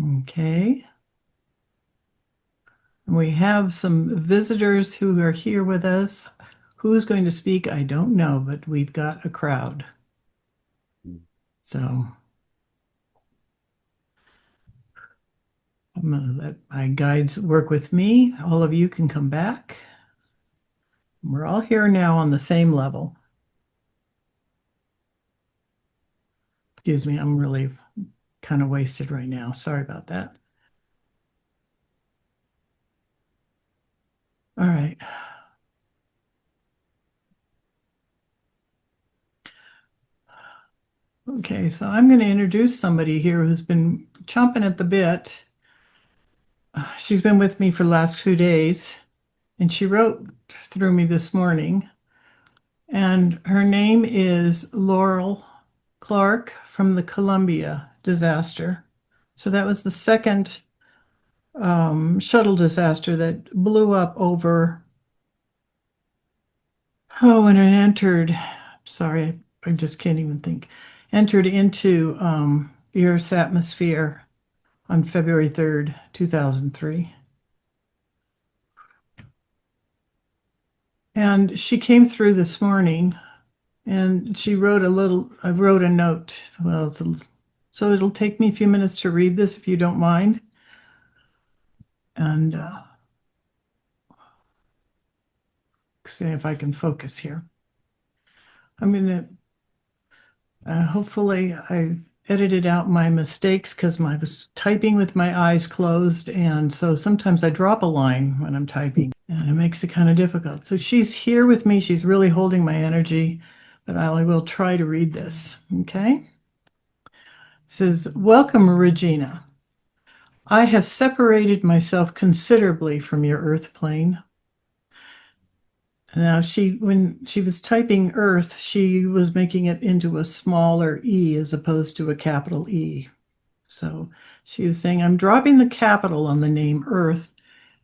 Okay. And we have some visitors who are here with us. Who's going to speak? I don't know, but we've got a crowd. So I'm going to let my guides work with me. All of you can come back. We're all here now on the same level. Excuse me, I'm really kind of wasted right now. Sorry about that. All right. Okay, so I'm going to introduce somebody here who's been chomping at the bit. She's been with me for the last 2 days, and she wrote through me this morning. And her name is Laurel Clark from the Columbia disaster. So that was the second shuttle disaster that blew up over. Oh, when it entered, sorry, I just can't even think, entered into the Earth's atmosphere on February 3rd, 2003. And she came through this morning and she wrote I wrote a note. Well, so it'll take me a few minutes to read this if you don't mind. And see if I can focus here. I'm going to hopefully I edited out my mistakes because I was typing with my eyes closed. And so sometimes I drop a line when I'm typing and it makes it kind of difficult. So she's here with me. She's really holding my energy, but I will try to read this. Okay. It says, "Welcome, Regina. I have separated myself considerably from your Earth plane. Now, when she was typing Earth, she was making it into a smaller E as opposed to a capital E. So she was saying, I'm dropping the capital on the name Earth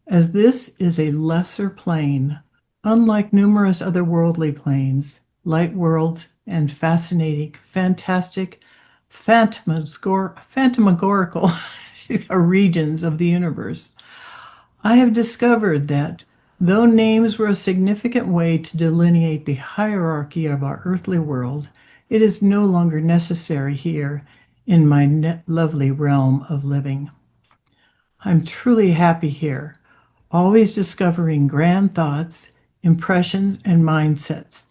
as this is a lesser plane, unlike numerous other worldly planes, light worlds, and fascinating, fantastic, phantasmagorical regions of the universe. I have discovered that though names were a significant way to delineate the hierarchy of our earthly world, it is no longer necessary here in my lovely realm of living. I'm truly happy here, always discovering grand thoughts, impressions, and mindsets.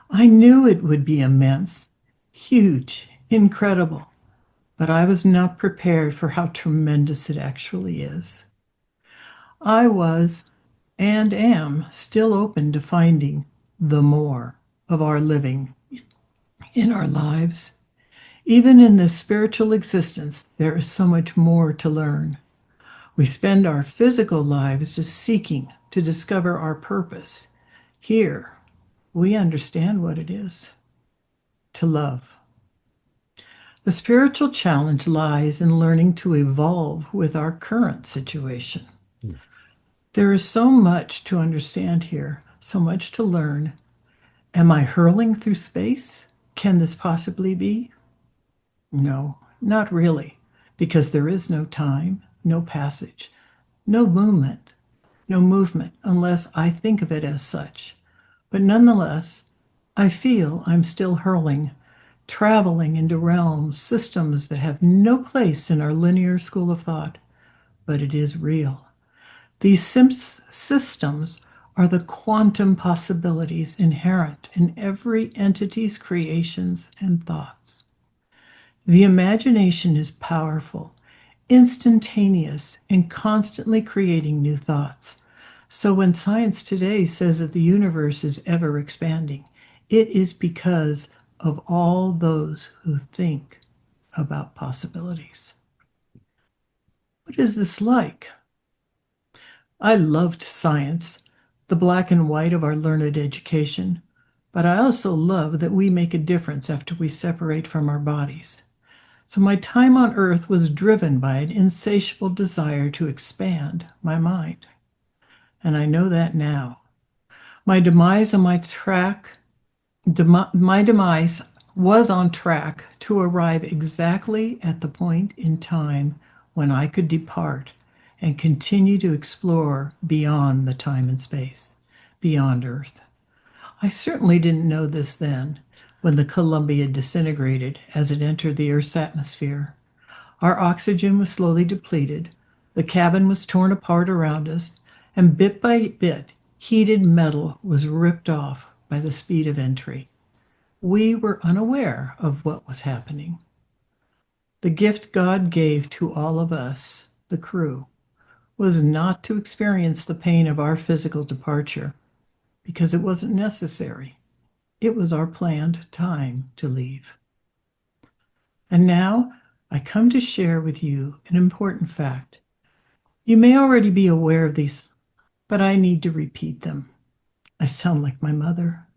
I knew it would be immense, huge, incredible, but I was not prepared for how tremendous it actually is. I was and am still open to finding the more of our living in our lives. Even in this spiritual existence, there is so much more to learn. We spend our physical lives just seeking to discover our purpose. Here, we understand what it is to love. The spiritual challenge lies in learning to evolve with our current situation. There is so much to understand here, so much to learn. Am I hurling through space? Can this possibly be? No, not really, because there is no time, no passage, no movement, unless I think of it as such. But nonetheless, I feel I'm still hurling, traveling into realms, systems that have no place in our linear school of thought, but it is real. These systems are the quantum possibilities inherent in every entity's creations and thoughts. The imagination is powerful, instantaneous, and constantly creating new thoughts. So when science today says that the universe is ever expanding, it is because of all those who think about possibilities. What is this like? I loved science, the black and white of our learned education, but I also love that we make a difference after we separate from our bodies. So my time on Earth was driven by an insatiable desire to expand my mind. And I know that now. My demise on my track, my demise was on track to arrive exactly at the point in time when I could depart and continue to explore beyond the time and space, beyond Earth. I certainly didn't know this then, when the Columbia disintegrated as it entered the Earth's atmosphere. Our oxygen was slowly depleted, the cabin was torn apart around us, and bit by bit, heated metal was ripped off by the speed of entry. We were unaware of what was happening. The gift God gave to all of us, the crew, was not to experience the pain of our physical departure, because it wasn't necessary. It was our planned time to leave. And now I come to share with you an important fact. You may already be aware of these, but I need to repeat them. I sound like my mother.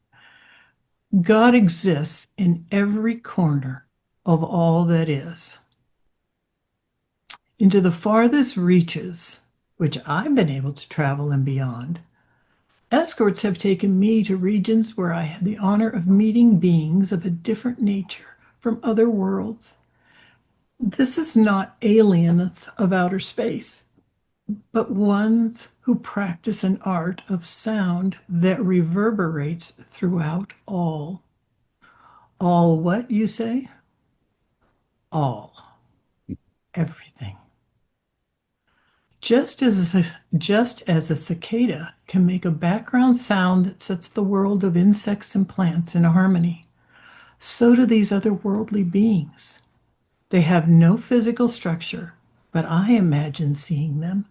God exists in every corner of all that is. Into the farthest reaches, which I've been able to travel and beyond, escorts have taken me to regions where I had the honor of meeting beings of a different nature from other worlds. This is not aliens of outer space, but ones who practice an art of sound that reverberates throughout all. All what, you say? All. Everything. Just as a cicada can make a background sound that sets the world of insects and plants in harmony, so do these otherworldly beings. They have no physical structure, but I imagine seeing them,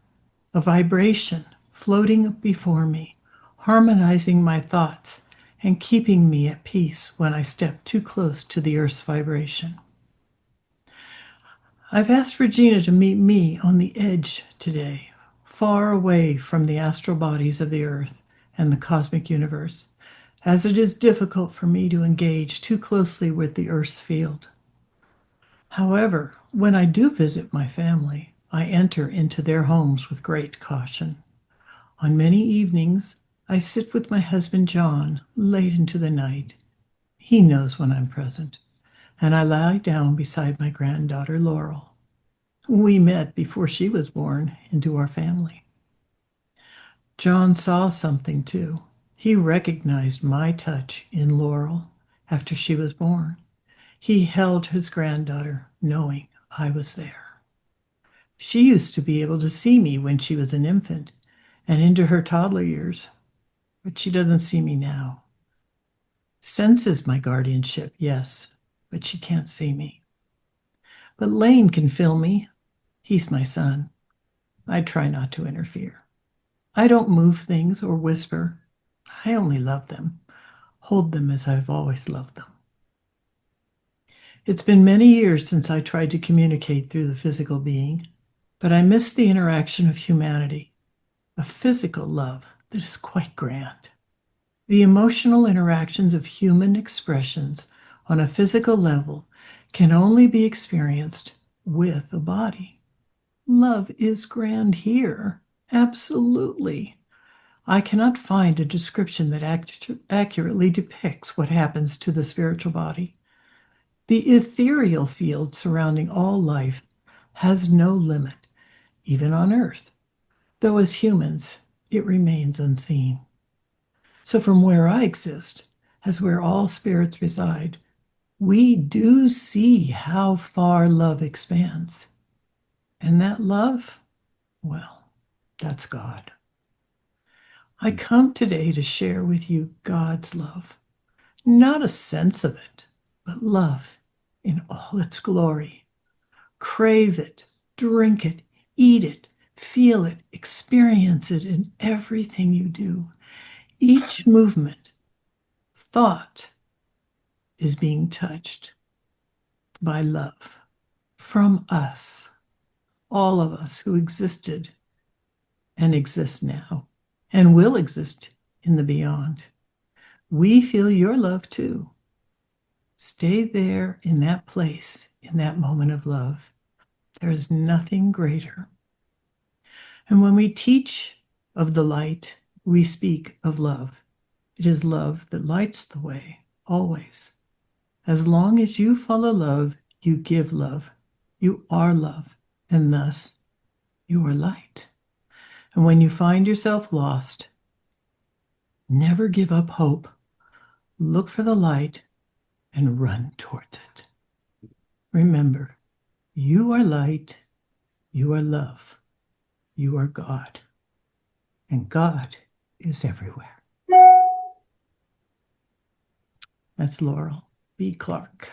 a vibration floating before me, harmonizing my thoughts and keeping me at peace when I step too close to the Earth's vibration. I've asked Regina to meet me on the edge today, far away from the astral bodies of the Earth and the cosmic universe, as it is difficult for me to engage too closely with the Earth's field. However, when I do visit my family, I enter into their homes with great caution. On many evenings, I sit with my husband John late into the night. He knows when I'm present, and I lie down beside my granddaughter Laurel. We met before she was born into our family. John saw something too. He recognized my touch in Laurel after she was born. He held his granddaughter, knowing I was there. She used to be able to see me when she was an infant and into her toddler years, but she doesn't see me now. Senses my guardianship, yes, but she can't see me. But Lane can feel me. He's my son. I try not to interfere. I don't move things or whisper. I only love them, hold them as I've always loved them. It's been many years since I tried to communicate through the physical being, but I miss the interaction of humanity, a physical love that is quite grand. The emotional interactions of human expressions on a physical level can only be experienced with a body. Love is grand here, absolutely. I cannot find a description that accurately depicts what happens to the spiritual body. The ethereal field surrounding all life has no limit, even on Earth, though as humans, it remains unseen. So from where I exist, as where all spirits reside, we do see how far love expands. And that love, well, that's God. I come today to share with you God's love, not a sense of it, but love in all its glory. Crave it, drink it, eat it, feel it, experience it in everything you do. Each movement, thought, is being touched by love from us, all of us who existed and exist now and will exist in the beyond. We feel your love too. Stay there in that place, in that moment of love. There is nothing greater. And when we teach of the light, we speak of love. It is love that lights the way, always. As long as you follow love, you give love. You are love, and thus you are light. And when you find yourself lost, never give up hope. Look for the light and run towards it. Remember, you are light, you are love, you are God, and God is everywhere. That's Laurel B. Clark.